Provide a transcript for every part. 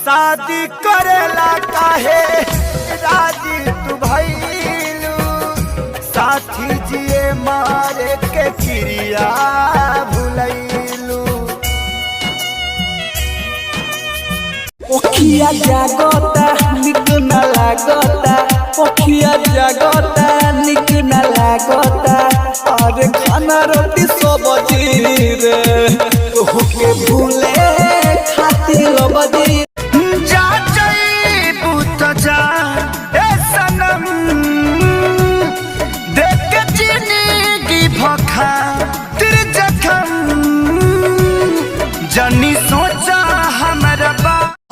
शादी करेला काहे राजी तू भइलू साथी जिए मारे के क्रिया भुलैलू ओखिया जागता निक न लागता ओखिया जागता निक न लागता अरे खाना रोटी सब्जी रे ओके भूले खातिर बदी जा जाइबू त जा ए सनम देख के जिंदगी भखा तेरे जखम जनी सोचा हमारा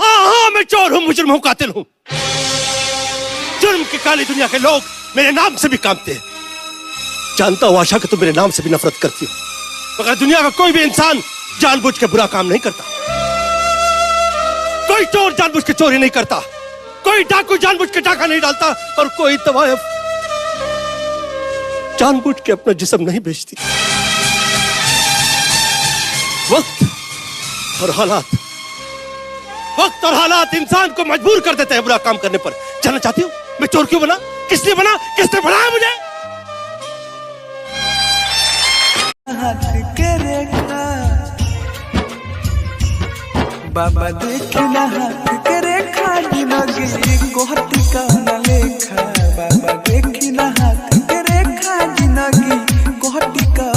हाँ मैं चोर हूँ मुजरिम हूँ कातिल हूँ जुर्म की काली दुनिया के लोग मेरे नाम से भी कांपते हैं जानता हूँ आशा कि तुम मेरे नाम से भी नफरत करती हो मगर दुनिया का कोई भी इंसान जानबूझ के बुरा काम नहीं करता कोई चोर जानबूझ के चोरी नहीं करता कोई डाकू जानबूझ के डाका नहीं डालता और कोई तवायफ जानबूझ के अपना जिस्म नहीं बेचती वक्त और हालात इंसान को मजबूर कर देते हैं बुरा काम करने पर जानना चाहती हूँ मैं चोर क्यों बना किसने बना किसने बढ़ाया मुझे बाबा देखना हाथ के रेखा जिंदगी कोहती का न लेखा बाबा देखना हाथ के रेखा जिंदगी कोहती का